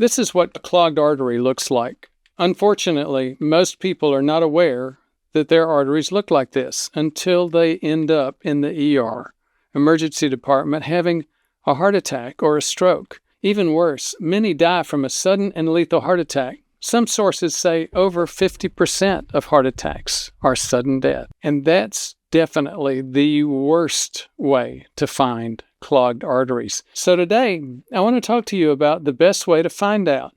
This is what a clogged artery looks like. Unfortunately, most people are not aware that their arteries look like this until they end up in the ER, emergency department, having a heart attack or a stroke. Even worse, many die from a sudden and lethal heart attack. Some sources say over 50% of heart attacks are sudden death. And that's definitely the worst way to find clogged arteries. So today, I want to talk to you about the best way to find out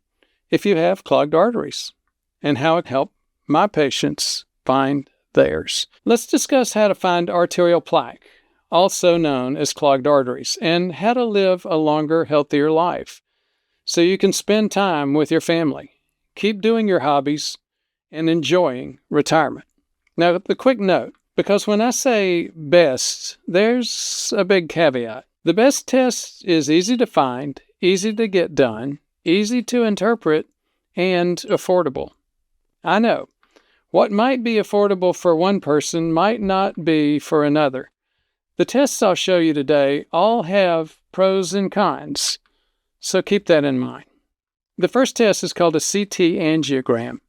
if you have clogged arteries and how it helped my patients find theirs. Let's discuss how to find arterial plaque, also known as clogged arteries, and how to live a longer, healthier life so you can spend time with your family, keep doing your hobbies, and enjoying retirement. Now, the quick note, because when I say best, there's a big caveat. The best test is easy to find, easy to get done, easy to interpret, and affordable. I know, what might be affordable for one person might not be for another. The tests I'll show you today all have pros and cons, so keep that in mind. The first test is called a CT angiogram.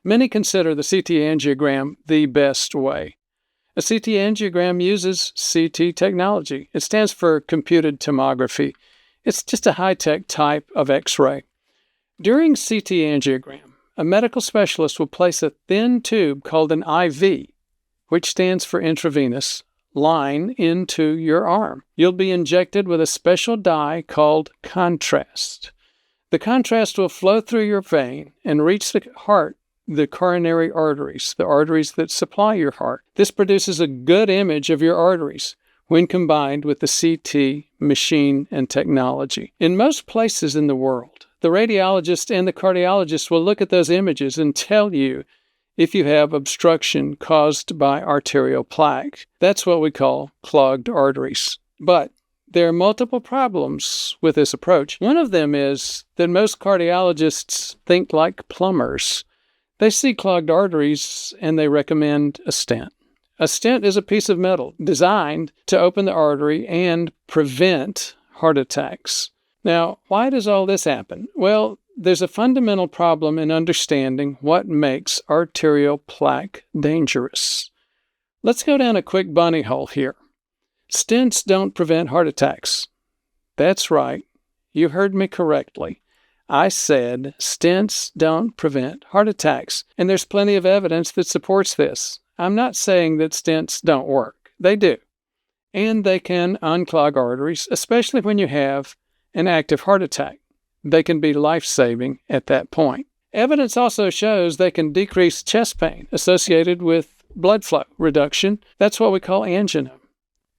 Many consider the CT angiogram the best way. A CT angiogram uses CT technology. It stands for computed tomography. It's just a high-tech type of X-ray. During CT angiogram, a medical specialist will place a thin tube called an IV, which stands for intravenous, line into your arm. You'll be injected with a special dye called contrast. The contrast will flow through your vein and reach the heart, the coronary arteries, the arteries that supply your heart. This produces a good image of your arteries when combined with the CT machine and technology. In most places in the world, the radiologist and the cardiologist will look at those images and tell you if you have obstruction caused by arterial plaque. That's what we call clogged arteries. But there are multiple problems with this approach. One of them is that most cardiologists think like plumbers. They see clogged arteries and they recommend a stent. A stent is a piece of metal designed to open the artery and prevent heart attacks. Now, why does all this happen? Well, there's a fundamental problem in understanding what makes arterial plaque dangerous. Let's go down a quick bunny hole here. Stents don't prevent heart attacks. That's right. You heard me correctly. I said stents don't prevent heart attacks, and there's plenty of evidence that supports this. I'm not saying that stents don't work. They do. And they can unclog arteries, especially when you have an active heart attack. They can be life-saving at that point. Evidence also shows they can decrease chest pain associated with blood flow reduction. That's what we call angina.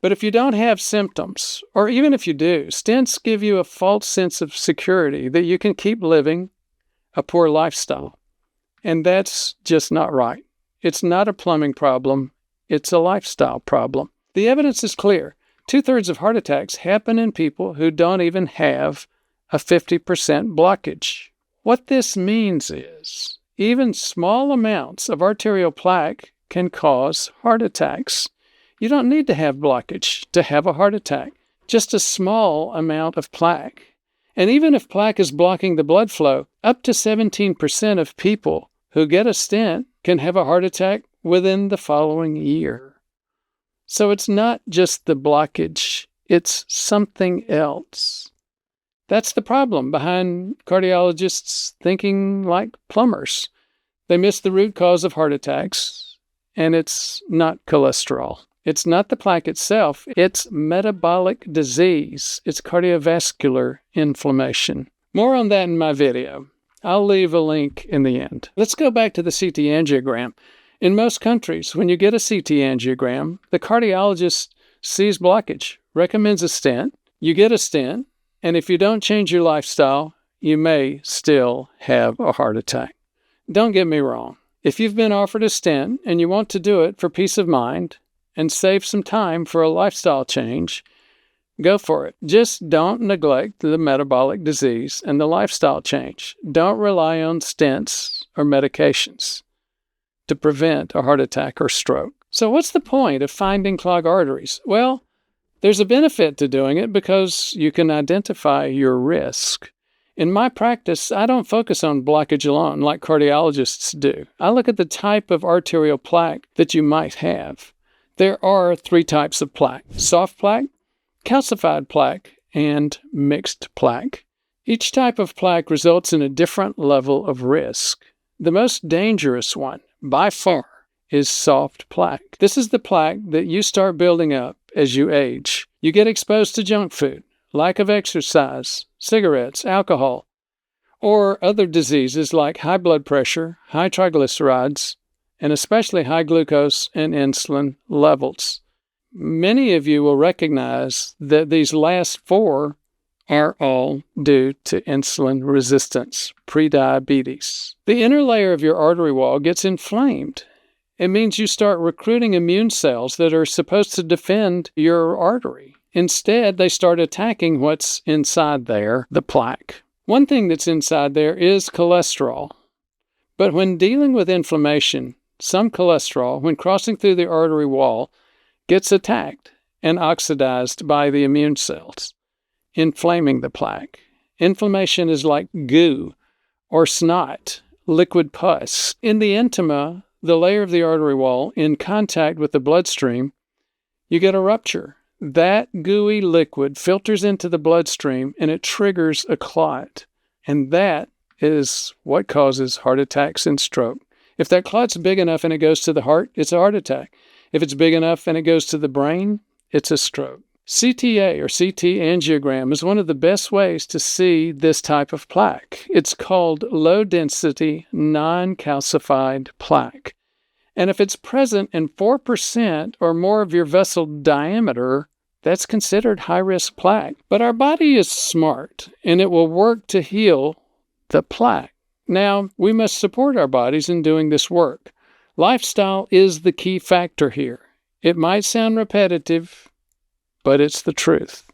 But if you don't have symptoms, or even if you do, stents give you a false sense of security that you can keep living a poor lifestyle. And that's just not right. It's not a plumbing problem. It's a lifestyle problem. The evidence is clear. 2/3 of heart attacks happen in people who don't even have a 50% blockage. What this means is even small amounts of arterial plaque can cause heart attacks. You don't need to have blockage to have a heart attack, just a small amount of plaque. And even if plaque is blocking the blood flow, up to 17% of people who get a stent can have a heart attack within the following year. So it's not just the blockage, it's something else. That's the problem behind cardiologists thinking like plumbers. They miss the root cause of heart attacks, and it's not cholesterol. It's not the plaque itself, it's metabolic disease. It's cardiovascular inflammation. More on that in my video. I'll leave a link in the end. Let's go back to the CT angiogram. In most countries, when you get a CT angiogram, the cardiologist sees blockage, recommends a stent, you get a stent, and if you don't change your lifestyle, you may still have a heart attack. Don't get me wrong. If you've been offered a stent and you want to do it for peace of mind and save some time for a lifestyle change, go for it. Just don't neglect the metabolic disease and the lifestyle change. Don't rely on stents or medications to prevent a heart attack or stroke. So what's the point of finding clogged arteries? Well, there's a benefit to doing it because you can identify your risk. In my practice, I don't focus on blockage alone like cardiologists do. I look at the type of arterial plaque that you might have. There are 3 types of plaque: soft plaque, calcified plaque, and mixed plaque. Each type of plaque results in a different level of risk. The most dangerous one, by far, is soft plaque. This is the plaque that you start building up as you age. You get exposed to junk food, lack of exercise, cigarettes, alcohol, or other diseases like high blood pressure, high triglycerides, and especially high glucose and insulin levels. Many of you will recognize that these last 4 are all due to insulin resistance, prediabetes. The inner layer of your artery wall gets inflamed. It means you start recruiting immune cells that are supposed to defend your artery. Instead, they start attacking what's inside there, the plaque. One thing that's inside there is cholesterol. But when dealing with inflammation, some cholesterol, when crossing through the artery wall, gets attacked and oxidized by the immune cells, inflaming the plaque. Inflammation is like goo or snot, liquid pus. In the intima, the layer of the artery wall, in contact with the bloodstream, you get a rupture. That gooey liquid filters into the bloodstream and it triggers a clot. And that is what causes heart attacks and stroke. If that clot's big enough and it goes to the heart, it's a heart attack. If it's big enough and it goes to the brain, it's a stroke. CTA or CT angiogram is one of the best ways to see this type of plaque. It's called low-density, non-calcified plaque. And if it's present in 4% or more of your vessel diameter, that's considered high-risk plaque. But our body is smart, and it will work to heal the plaque. Now, we must support our bodies in doing this work. Lifestyle is the key factor here. It might sound repetitive, but it's the truth,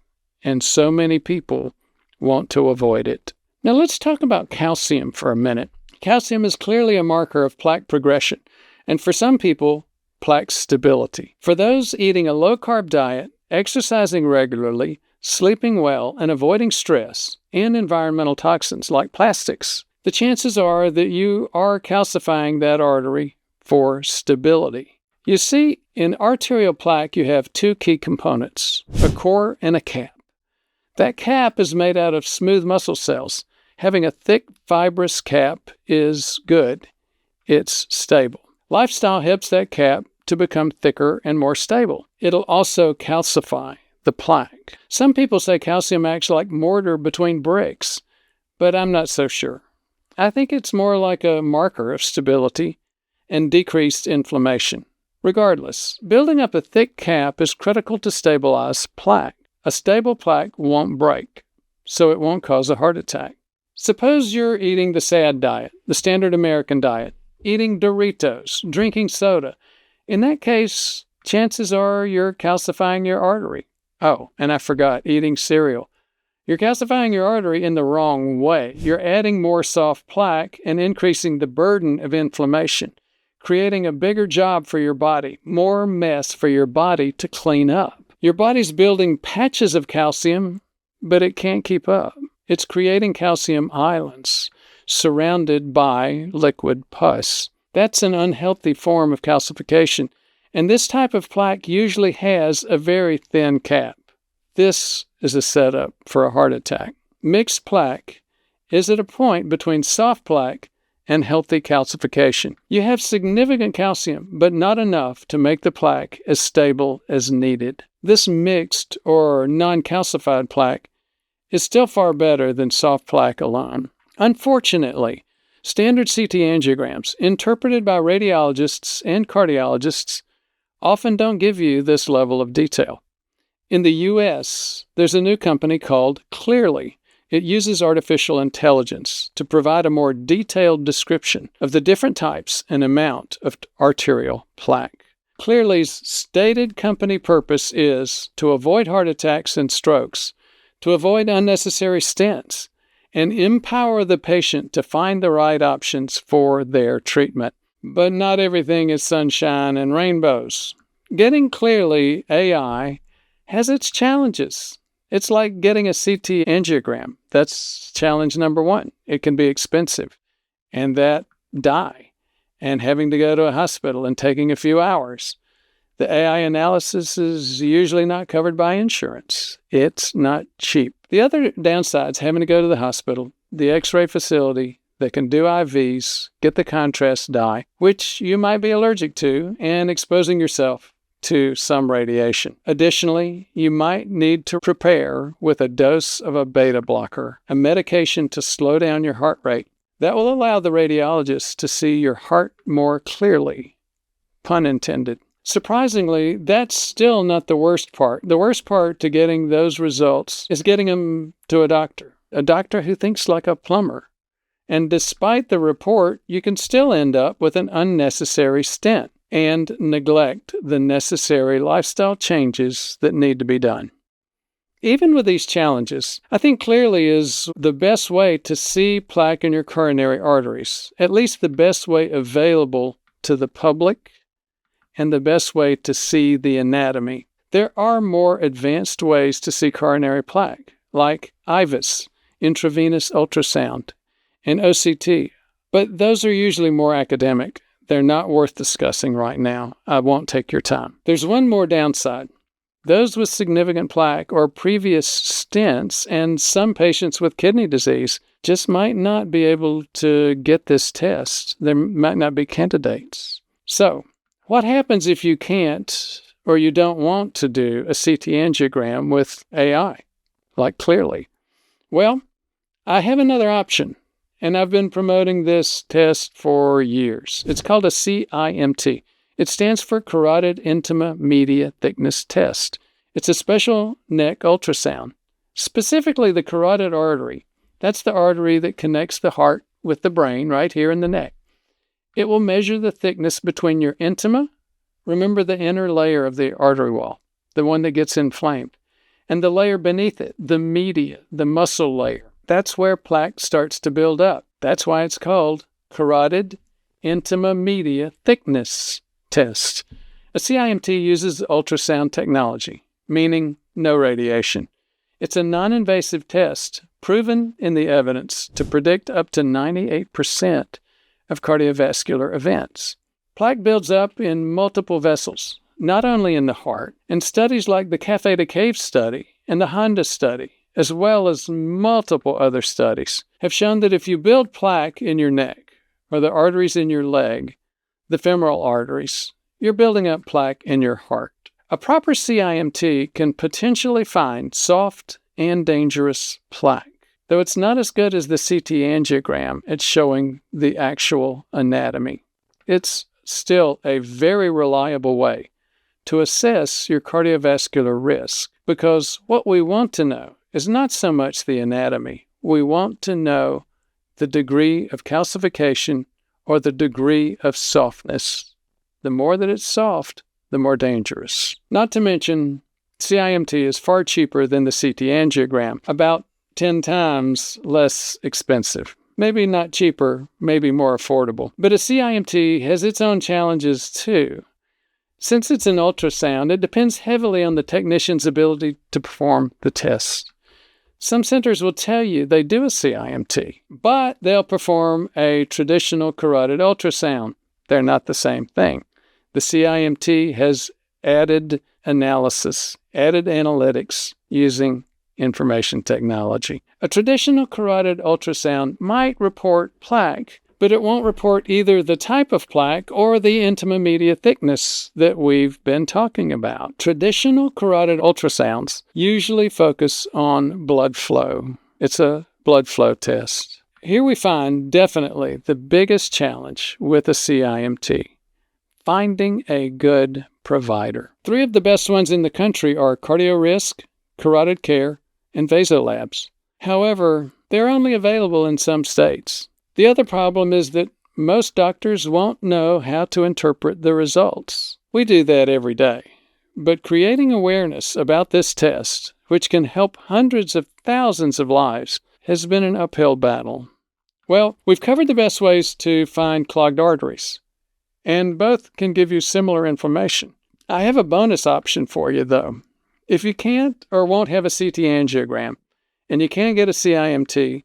and so many people want to avoid it. Now let's talk about calcium for a minute. Calcium is clearly a marker of plaque progression, and for some people, plaque stability. For those eating a low-carb diet, exercising regularly, sleeping well, and avoiding stress and environmental toxins like plastics, the chances are that you are calcifying that artery for stability. You see, in arterial plaque, you have 2 key components, a core and a cap. That cap is made out of smooth muscle cells. Having a thick, fibrous cap is good. It's stable. Lifestyle helps that cap to become thicker and more stable. It'll also calcify the plaque. Some people say calcium acts like mortar between bricks, but I'm not so sure. I think it's more like a marker of stability and decreased inflammation. Regardless, building up a thick cap is critical to stabilize plaque. A stable plaque won't break, so it won't cause a heart attack. Suppose you're eating the SAD diet, the standard American diet, eating Doritos, drinking soda. In that case, chances are you're calcifying your artery. Oh, and I forgot, eating cereal. You're calcifying your artery in the wrong way. You're adding more soft plaque and increasing the burden of inflammation, creating a bigger job for your body, more mess for your body to clean up. Your body's building patches of calcium, but it can't keep up. It's creating calcium islands surrounded by liquid pus. That's an unhealthy form of calcification, and this type of plaque usually has a very thin cap. This is a setup for a heart attack. Mixed plaque is at a point between soft plaque and healthy calcification. You have significant calcium, but not enough to make the plaque as stable as needed. This mixed or non-calcified plaque is still far better than soft plaque alone. Unfortunately, standard CT angiograms, interpreted by radiologists and cardiologists, often don't give you this level of detail. In the U.S., there's a new company called Clearly. It uses artificial intelligence to provide a more detailed description of the different types and amount of arterial plaque. Clearly's stated company purpose is to avoid heart attacks and strokes, to avoid unnecessary stents, and empower the patient to find the right options for their treatment. But not everything is sunshine and rainbows. Getting Clearly AI has its challenges. It's like getting a CT angiogram. That's challenge number one. It can be expensive, and that dye, and having to go to a hospital and taking a few hours. The AI analysis is usually not covered by insurance. It's not cheap. The other downside's having to go to the hospital, the X-ray facility that can do IVs, get the contrast dye, which you might be allergic to, and exposing yourself to some radiation. Additionally, you might need to prepare with a dose of a beta blocker, a medication to slow down your heart rate. That will allow the radiologist to see your heart more clearly, pun intended. Surprisingly, that's still not the worst part. The worst part to getting those results is getting them to a doctor who thinks like a plumber. And despite the report, you can still end up with an unnecessary stent and neglect the necessary lifestyle changes that need to be done. Even with these challenges, I think clearly is the best way to see plaque in your coronary arteries, at least the best way available to the public and the best way to see the anatomy. There are more advanced ways to see coronary plaque, like IVUS, intravenous ultrasound, and OCT, but those are usually more academic. They're not worth discussing right now. I won't take your time. There's one more downside. Those with significant plaque or previous stents and some patients with kidney disease just might not be able to get this test. There might not be candidates. So, what happens if you can't or you don't want to do a CT angiogram with AI, like clearly? Well, I have another option, and I've been promoting this test for years. It's called a CIMT. It stands for Carotid Intima Media Thickness Test. It's a special neck ultrasound, specifically the carotid artery. That's the artery that connects the heart with the brain right here in the neck. It will measure the thickness between your intima, remember the inner layer of the artery wall, the one that gets inflamed, and the layer beneath it, the media, the muscle layer. That's where plaque starts to build up. That's why it's called Carotid Intima Media Thickness Test. A CIMT uses ultrasound technology, meaning no radiation. It's a non-invasive test proven in the evidence to predict up to 98% of cardiovascular events. Plaque builds up in multiple vessels, not only in the heart, and studies like the Café de Cave study and the Honda study, as well as multiple other studies, have shown that if you build plaque in your neck or the arteries in your leg, the femoral arteries, you're building up plaque in your heart. A proper CIMT can potentially find soft and dangerous plaque, though it's not as good as the CT angiogram at showing the actual anatomy. It's still a very reliable way to assess your cardiovascular risk, because what we want to know is not so much the anatomy. We want to know the degree of calcification or the degree of softness. The more that it's soft, the more dangerous. Not to mention, CIMT is far cheaper than the CT angiogram, about 10 times less expensive. Maybe not cheaper, maybe more affordable. But a CIMT has its own challenges too. Since it's an ultrasound, it depends heavily on the technician's ability to perform the test. Some centers will tell you they do a CIMT, but they'll perform a traditional carotid ultrasound. They're not the same thing. The CIMT has added analysis, added analytics using information technology. A traditional carotid ultrasound might report plaque, but it won't report either the type of plaque or the intima media thickness that we've been talking about. Traditional carotid ultrasounds usually focus on blood flow. It's a blood flow test. Here we find definitely the biggest challenge with a CIMT: finding a good provider. 3 of the best ones in the country are CardioRisk, Carotid Care, and Vasolabs. However, they're only available in some states. The other problem is that most doctors won't know how to interpret the results. We do that every day. But creating awareness about this test, which can help hundreds of thousands of lives, has been an uphill battle. Well, we've covered the best ways to find clogged arteries, and both can give you similar information. I have a bonus option for you, though. If you can't or won't have a CT angiogram, and you can't get a CIMT,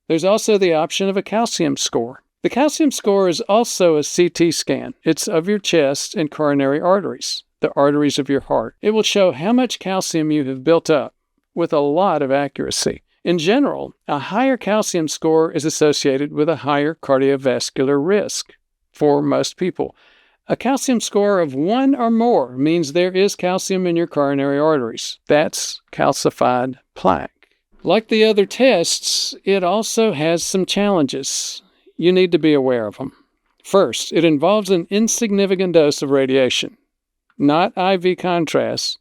there's also the option of a calcium score. The calcium score is also a CT scan. It's of your chest and coronary arteries, the arteries of your heart. It will show how much calcium you have built up with a lot of accuracy. In general, a higher calcium score is associated with a higher cardiovascular risk for most people. A calcium score of 1 or more means there is calcium in your coronary arteries. That's calcified plaque. Like the other tests, it also has some challenges. You need to be aware of them. First, it involves an insignificant dose of radiation. Not IV contrast,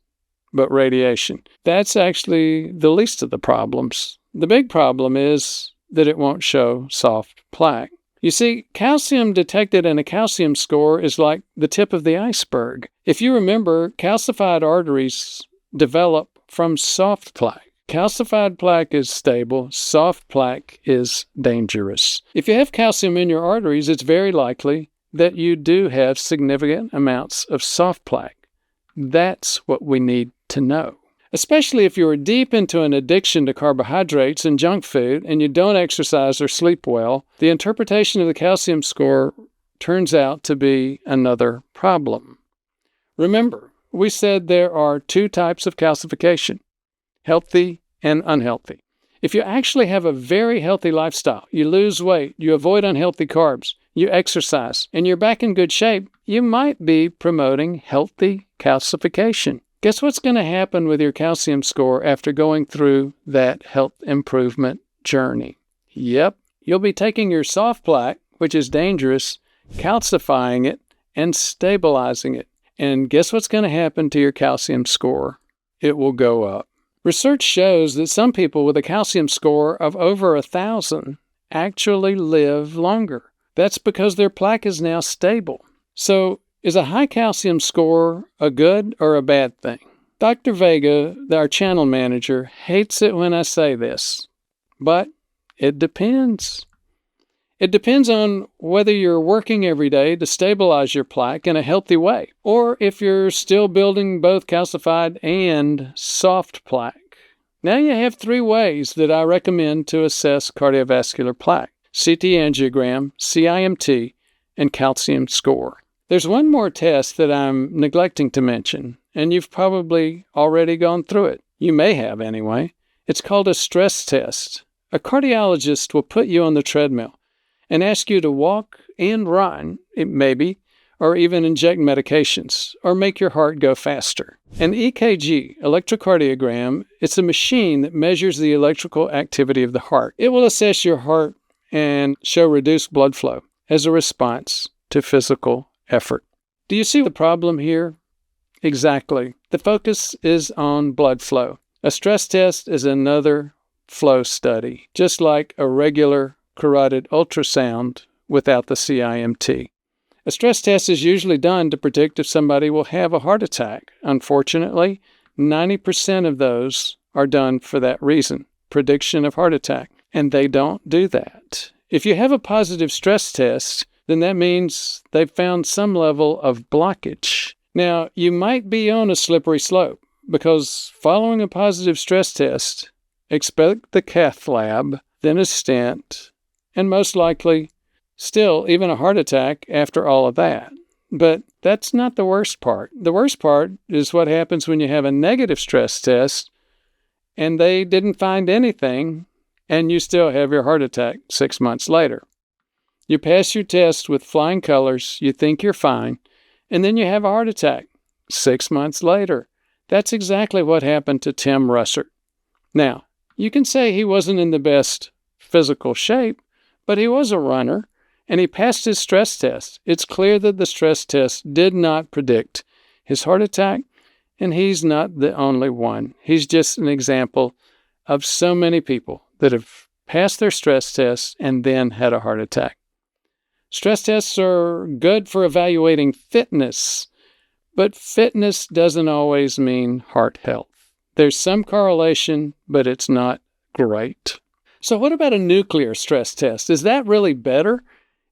but radiation. That's actually the least of the problems. The big problem is that it won't show soft plaque. You see, calcium detected in a calcium score is like the tip of the iceberg. If you remember, calcified arteries develop from soft plaque. Calcified plaque is stable, soft plaque is dangerous. If you have calcium in your arteries, it's very likely that you do have significant amounts of soft plaque. That's what we need to know. Especially if you are deep into an addiction to carbohydrates and junk food and you don't exercise or sleep well, the interpretation of the calcium score turns out to be another problem. Remember, we said there are 2 types of calcification: healthy and unhealthy. If you actually have a very healthy lifestyle, you lose weight, you avoid unhealthy carbs, you exercise, and you're back in good shape, you might be promoting healthy calcification. Guess what's going to happen with your calcium score after going through that health improvement journey? Yep, you'll be taking your soft plaque, which is dangerous, calcifying it, and stabilizing it. And guess what's going to happen to your calcium score? It will go up. Research shows that some people with a calcium score of over 1,000 actually live longer. That's because their plaque is now stable. So, is a high calcium score a good or a bad thing? Dr. Vega, our channel manager, hates it when I say this, but it depends. It depends on whether you're working every day to stabilize your plaque in a healthy way, or if you're still building both calcified and soft plaque. Now you have 3 ways that I recommend to assess cardiovascular plaque: CT angiogram, CIMT, and calcium score. There's one more test that I'm neglecting to mention, and you've probably already gone through it. You may have anyway. It's called a stress test. A cardiologist will put you on the treadmill and ask you to walk and run, maybe, or even inject medications, or make your heart go faster. An EKG, electrocardiogram, it's a machine that measures the electrical activity of the heart. It will assess your heart and show reduced blood flow as a response to physical effort. Do you see the problem here? Exactly. The focus is on blood flow. A stress test is another flow study, just like a regular carotid ultrasound without the CIMT. A stress test is usually done to predict if somebody will have a heart attack. Unfortunately, 90% of those are done for that reason, prediction of heart attack, and they don't do that. If you have a positive stress test, then that means they've found some level of blockage. Now, you might be on a slippery slope because following a positive stress test, expect the cath lab, then a stent, and most likely still even a heart attack after all of that. But that's not the worst part. The worst part is what happens when you have a negative stress test and they didn't find anything and you still have your heart attack 6 months later. You pass your test with flying colors, you think you're fine, and then you have a heart attack 6 months later. That's exactly what happened to Tim Russert. Now, you can say he wasn't in the best physical shape, but he was a runner, and he passed his stress test. It's clear that the stress test did not predict his heart attack, and he's not the only one. He's just an example of so many people that have passed their stress test and then had a heart attack. Stress tests are good for evaluating fitness, but fitness doesn't always mean heart health. There's some correlation, but it's not great. So what about a nuclear stress test? Is that really better?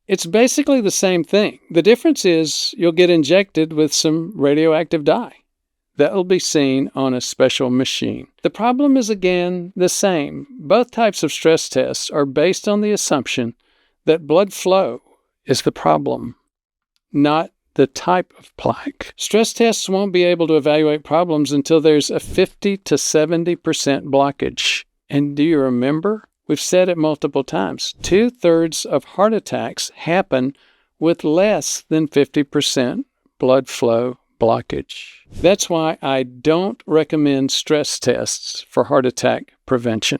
It's basically the same thing. The difference is you'll get injected with some radioactive dye. that will be seen on a special machine. The problem is again the same. Both types of stress tests are based on the assumption that blood flow is the problem, not the type of plaque. Stress tests won't be able to evaluate problems until there's a 50 to 70% blockage. And do you remember? We've said it multiple times. 2/3 of heart attacks happen with less than 50% blood flow blockage. That's why I don't recommend stress tests for heart attack prevention.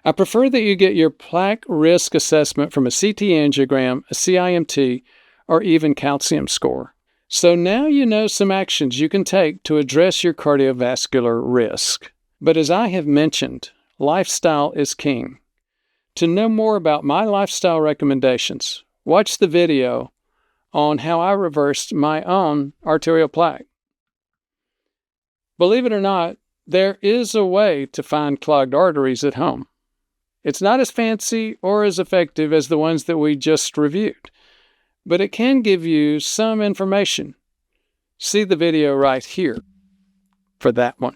I prefer that you get your plaque risk assessment from a CT angiogram, a CIMT, or even calcium score. So now you know some actions you can take to address your cardiovascular risk. But as I have mentioned, lifestyle is king. To know more about my lifestyle recommendations, watch the video on how I reversed my own arterial plaque. Believe it or not, there is a way to find clogged arteries at home. It's not as fancy or as effective as the ones that we just reviewed, but it can give you some information. See the video right here for that one.